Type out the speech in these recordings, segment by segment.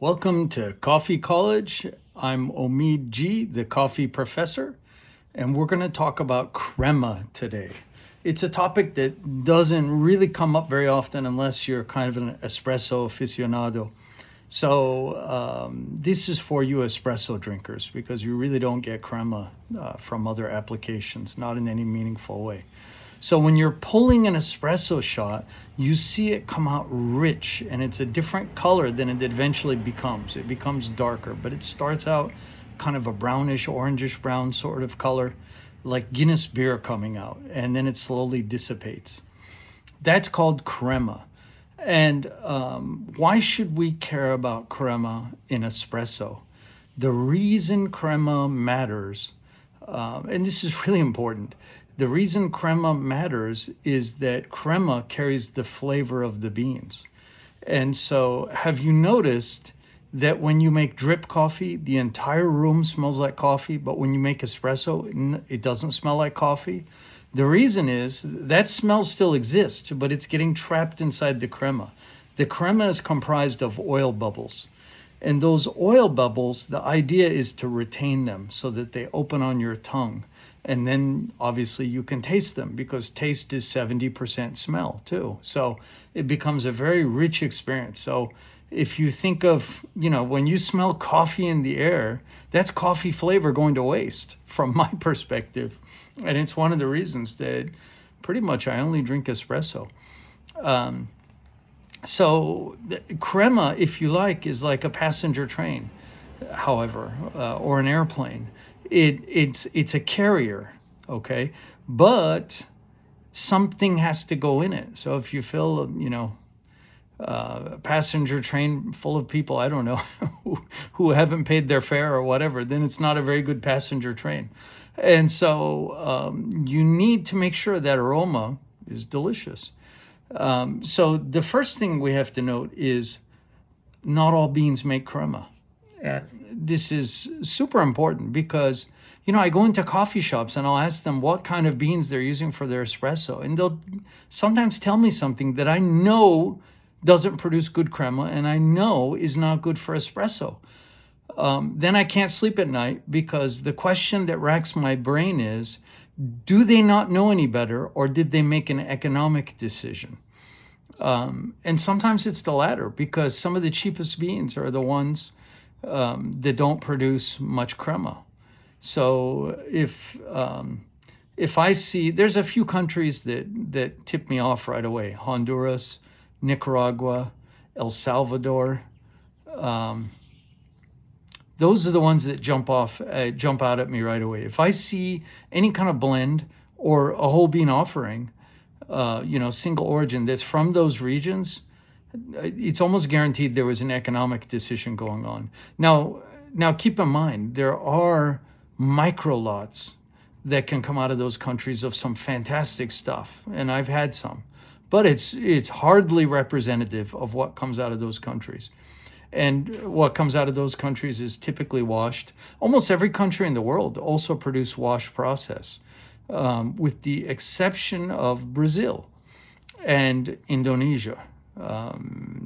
Welcome to Coffee College. I'm Omid G, the coffee professor, and we're going to talk about crema today. It's a topic that doesn't really come up very often unless you're kind of an espresso aficionado. So this is for you espresso drinkers because you really don't get crema from other applications, not in any meaningful way. So when you're pulling an espresso shot, you see it come out rich and it's a different color than it eventually becomes. It becomes darker, but it starts out kind of a brownish, orangish brown sort of color, like Guinness beer coming out, and then it slowly dissipates. That's called crema. And why should we care about crema in espresso? The reason crema matters, and this is really important, the reason crema matters is that crema carries the flavor of the beans. And so, have you noticed that when you make drip coffee, the entire room smells like coffee, but when you make espresso, it doesn't smell like coffee? The reason is that smell still exists, but it's getting trapped inside the crema. The crema is comprised of oil bubbles. And those oil bubbles, the idea is to retain them so that they open on your tongue. And then obviously you can taste them because taste is 70% smell too. So it becomes a very rich experience. So if you think of, when you smell coffee in the air, that's coffee flavor going to waste from my perspective. And it's one of the reasons that pretty much I only drink espresso. So the crema, if you like, is like a passenger train, however, or an airplane. It's a carrier, okay? But something has to go in it. So if you fill, a passenger train full of people, I don't know, who haven't paid their fare or whatever, then it's not a very good passenger train. And so you need to make sure that aroma is delicious. So the first thing we have to note is not all beans make crema. This is super important because, I go into coffee shops and I'll ask them what kind of beans they're using for their espresso. And they'll sometimes tell me something that I know doesn't produce good crema and I know is not good for espresso. Then I can't sleep at night because the question that racks my brain is, do they not know any better or did they make an economic decision? And sometimes it's the latter because some of the cheapest beans are the ones that don't produce much crema. So if I see, there's a few countries that tip me off right away: Honduras, Nicaragua, El Salvador. Those are the ones that jump out at me right away. If I see any kind of blend or a whole bean offering, single origin that's from those regions, it's almost guaranteed there was an economic decision going on. Now keep in mind, there are micro lots that can come out of those countries of some fantastic stuff, and I've had some, but it's hardly representative of what comes out of those countries. And what comes out of those countries is typically washed. Almost every country in the world also produce wash process, with the exception of Brazil and Indonesia.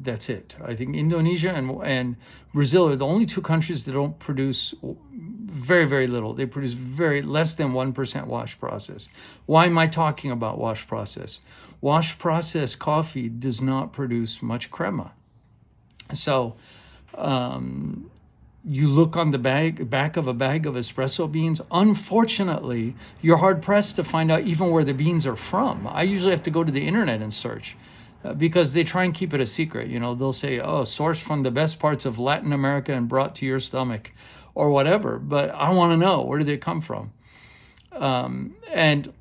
That's it. I think Indonesia and Brazil are the only two countries that don't produce very, very little. They produce very less than 1% wash process. Why am I talking about wash process? Wash process coffee does not produce much crema. So you look on the back of a bag of espresso beans, unfortunately, you're hard pressed to find out even where the beans are from. I usually have to go to the internet and search. Because they try and keep it a secret. They'll say, sourced from the best parts of Latin America and brought to your stomach or whatever. But I want to know, where did they come from? And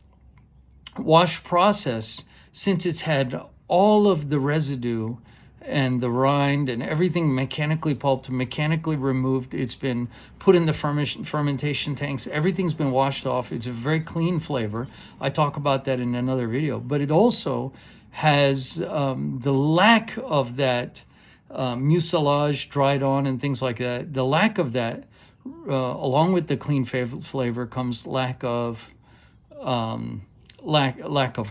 wash process, since it's had all of the residue and the rind and everything mechanically pulped, mechanically removed, it's been put in the fermentation tanks, everything's been washed off. It's a very clean flavor. I talk about that in another video. But it also has the lack of that mucilage dried on and things like that. The lack of that, along with the clean flavor, comes lack of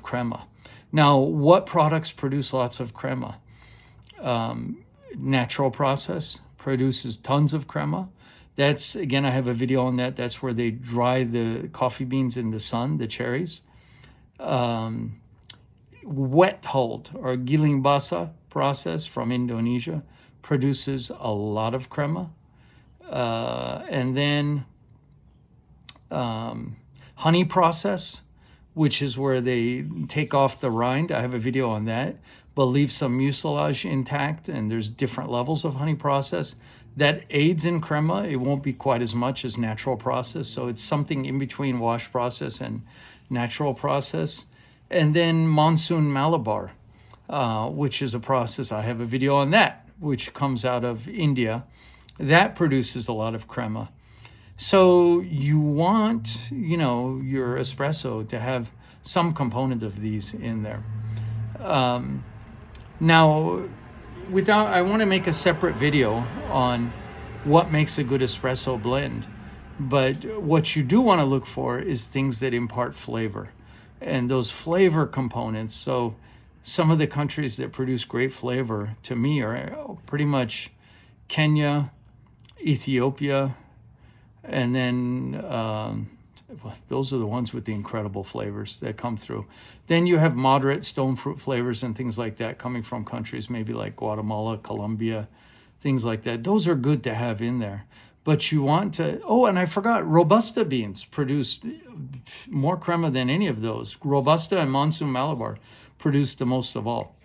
crema. Now, what products produce lots of crema? Natural process produces tons of crema. That's, again, I have a video on that. That's where they dry the coffee beans in the sun, the cherries. Wet hulled or giling basa process from Indonesia produces a lot of crema. And then honey process, which is where they take off the rind. I have a video on that, but leave some mucilage intact, and there's different levels of honey process. That aids in crema. It won't be quite as much as natural process, so it's something in between wash process and natural process. And then monsoon Malabar, which is a process. I have a video on that, which comes out of India. That produces a lot of crema. So you want, your espresso to have some component of these in there. Now, I want to make a separate video on what makes a good espresso blend. But what you do want to look for is things that impart flavor. And those flavor components, so some of the countries that produce great flavor to me are pretty much Kenya, Ethiopia, and then those are the ones with the incredible flavors that come through. Then you have moderate stone fruit flavors and things like that coming from countries maybe like Guatemala, Colombia, things like that. Those are good to have in there. But you want to, and I forgot, Robusta beans produce more crema than any of those. Robusta and Monsoon Malabar produce the most of all.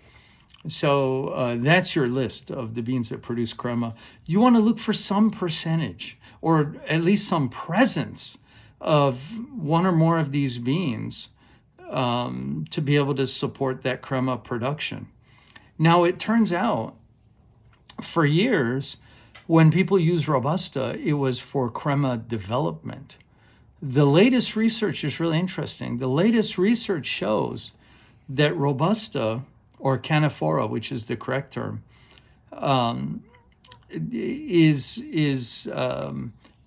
So that's your list of the beans that produce crema. You want to look for some percentage, or at least some presence of one or more of these beans to be able to support that crema production. Now, it turns out for years, when people use Robusta, it was for crema development. The latest research is really interesting. The latest research shows that Robusta, or Canephora, which is the correct term,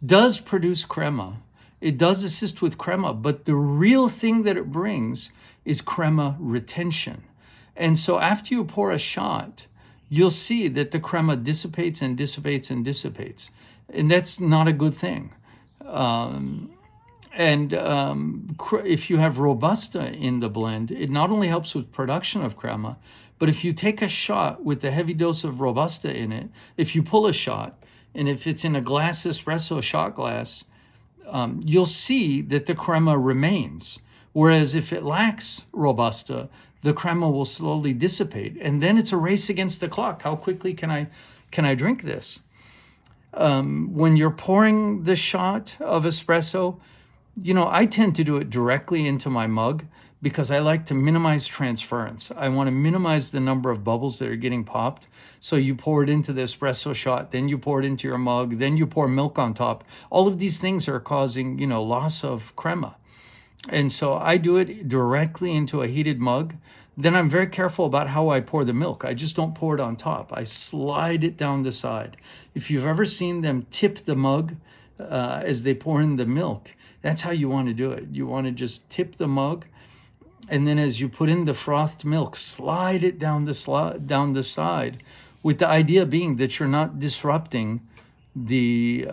does produce crema. It does assist with crema, but the real thing that it brings is crema retention. And so after you pour a shot, you'll see that the crema dissipates and dissipates and dissipates. And that's not a good thing. If you have Robusta in the blend, it not only helps with production of crema, but if you take a shot with a heavy dose of Robusta in it, if you pull a shot, and if it's in a glass espresso shot glass, you'll see that the crema remains. Whereas if it lacks Robusta, the crema will slowly dissipate, and then it's a race against the clock. How quickly can I drink this? When you're pouring the shot of espresso, I tend to do it directly into my mug because I like to minimize transference. I want to minimize the number of bubbles that are getting popped. So you pour it into the espresso shot, then you pour it into your mug, then you pour milk on top. All of these things are causing, loss of crema. And so I do it directly into a heated mug. Then I'm very careful about how I pour the milk. I just don't pour it on top. I slide it down the side. If you've ever seen them tip the mug as they pour in the milk, that's how you want to do it. You want to just tip the mug, and then as you put in the frothed milk, slide it down the side, with the idea being that you're not disrupting the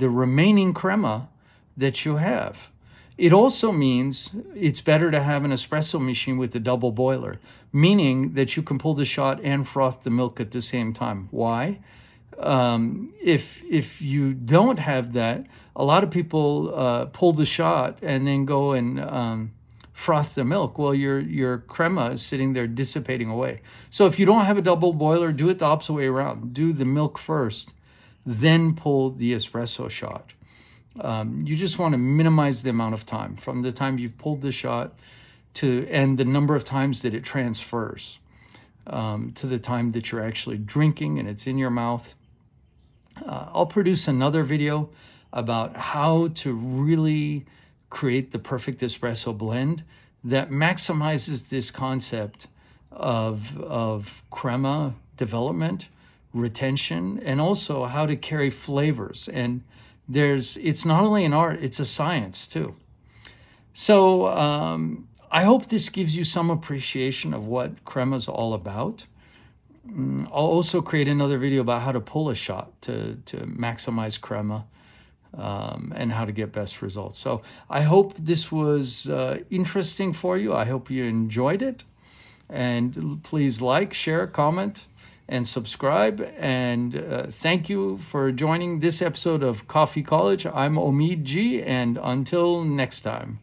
remaining crema that you have. It also means it's better to have an espresso machine with a double boiler, meaning that you can pull the shot and froth the milk at the same time. Why? If you don't have that, a lot of people pull the shot and then go and froth the milk. Well, your crema is sitting there dissipating away. So if you don't have a double boiler, do it the opposite way around. Do the milk first, then pull the espresso shot. You just want to minimize the amount of time from the time you've pulled the shot and the number of times that it transfers to the time that you're actually drinking and it's in your mouth. I'll produce another video about how to really create the perfect espresso blend that maximizes this concept of crema development, retention, and also how to carry flavors. And it's not only an art, it's a science too. So I hope this gives you some appreciation of what crema is all about. I'll also create another video about how to pull a shot to maximize crema, and how to get best results. So I hope this was interesting for you. I hope you enjoyed it. And please like, share, comment, and subscribe. And thank you for joining this episode of Coffee College. I'm Omid G, and until next time.